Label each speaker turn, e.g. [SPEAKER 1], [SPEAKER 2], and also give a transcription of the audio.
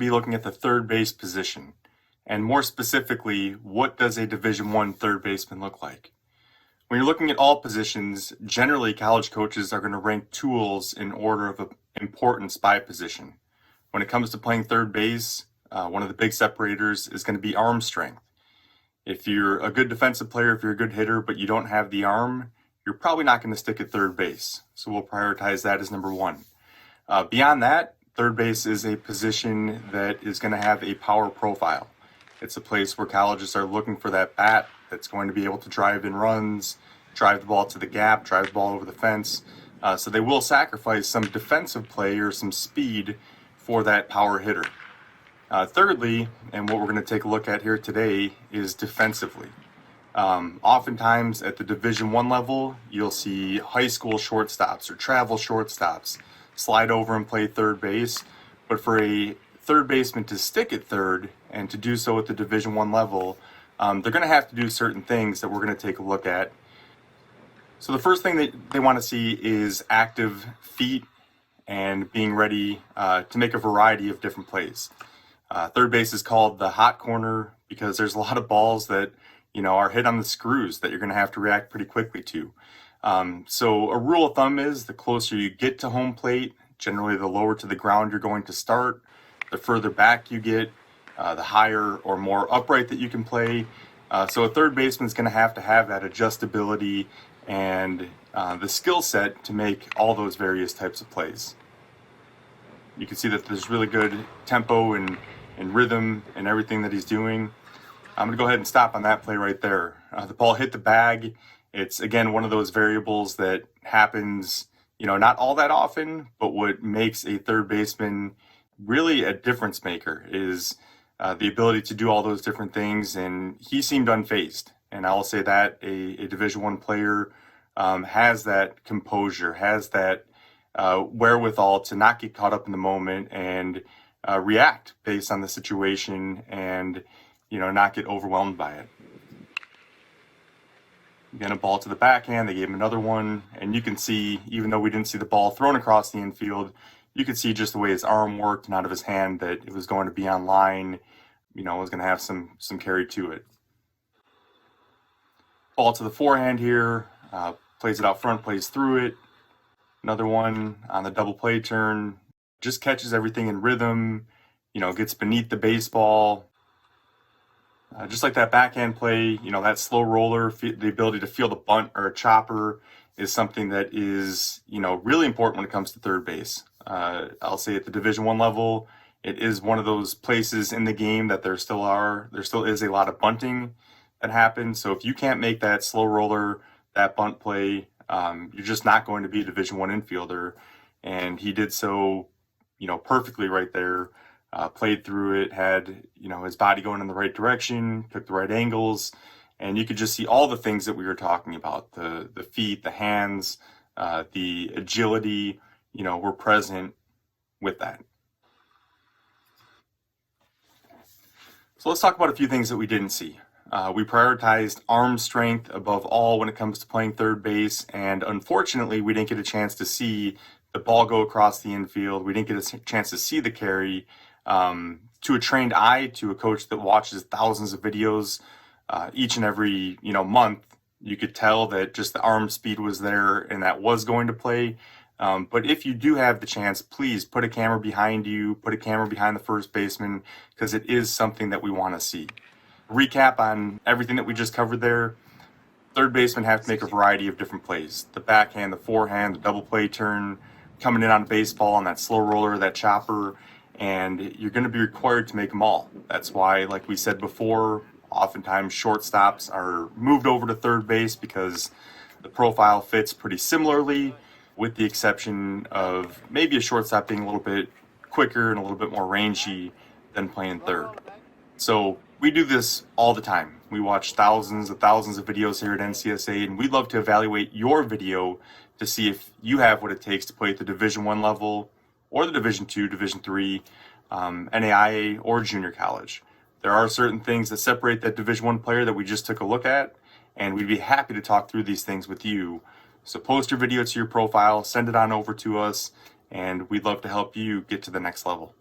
[SPEAKER 1] Be looking at the third base position, and more specifically, what does a Division I third baseman look like? When you're looking at all positions, generally college coaches are going to rank tools in order of importance by position. When it comes to playing third base, one of the big separators is going to be arm strength. If you're a good defensive player, if you're a good hitter, but you don't have the arm, you're probably not going to stick at third base. So we'll prioritize that as number one. Beyond that, third base is a position that is going to have a power profile. It's a place where colleges are looking for that bat that's going to be able to drive in runs, drive the ball to the gap, drive the ball over the fence. So they will sacrifice some defensive play or some speed for that power hitter. Thirdly, and what we're going to take a look at here today, is defensively. Oftentimes at the Division I level, you'll see high school shortstops or travel shortstops slide over and play third base. But for a third baseman to stick at third and to do so at the Division I level, they're going to have to do certain things that we're going to take a look at. So the first thing that they want to see is active feet and being ready to make a variety of different plays. Third base is called the hot corner because there's a lot of balls that are hit on the screws that you're going to have to react pretty quickly to. So a rule of thumb is the closer you get to home plate, generally the lower to the ground you're going to start. The further back you get, the higher or more upright that you can play. So a third baseman is going to have that adjustability and the skill set to make all those various types of plays. You can see that there's really good tempo and rhythm and everything that he's doing. I'm going to go ahead and stop on that play right there. The ball hit the bag. It's, again, one of those variables that happens, not all that often, but what makes a third baseman really a difference maker is the ability to do all those different things, and he seemed unfazed. And I'll say that a Division I player has that composure, has that wherewithal to not get caught up in the moment and react based on the situation and not get overwhelmed by it. Again, a ball to the backhand, they gave him another one, and you can see, even though we didn't see the ball thrown across the infield, you could see just the way his arm worked and out of his hand that it was going to be on line, was going to have some carry to it. Ball to the forehand here, plays it out front, plays through it. Another one on the double play turn, just catches everything in rhythm, gets beneath the baseball. Just like that backhand play, that slow roller, the ability to feel the bunt or a chopper is something that is, really important when it comes to third base. I'll say at the Division I level, it is one of those places in the game that there still is a lot of bunting that happens. So if you can't make that slow roller, that bunt play, you're just not going to be a Division I infielder. And he did so, perfectly right there. Played through it, had his body going in the right direction, took the right angles, and you could just see all the things that we were talking about: the feet, the hands, the agility, were present with that. So let's talk about a few things that we didn't see. We prioritized arm strength above all when it comes to playing third base, and unfortunately, we didn't get a chance to see the ball go across the infield. We didn't get a chance to see the carry. To a trained eye, to a coach that watches thousands of videos each and every month, you could tell that just the arm speed was there and that was going to play. But if you do have the chance, please put a camera behind you, put a camera behind the first baseman, because it is something that we want to see. Recap on everything that we just covered there. Third basemen have to make a variety of different plays: the backhand, the forehand, the double play turn, coming in on a baseball on that slow roller, that chopper. And you're going to be required to make them all. That's why, like we said before, oftentimes shortstops are moved over to third base because the profile fits pretty similarly, with the exception of maybe a shortstop being a little bit quicker and a little bit more rangy than playing third. So we do this all the time. We watch thousands of videos here at NCSA, and we'd love to evaluate your video to see if you have what it takes to play at the Division I level, or the Division II, Division III, NAIA, or junior college. There are certain things that separate that Division I player that we just took a look at, and we'd be happy to talk through these things with you. So post your video to your profile, send it on over to us, and we'd love to help you get to the next level.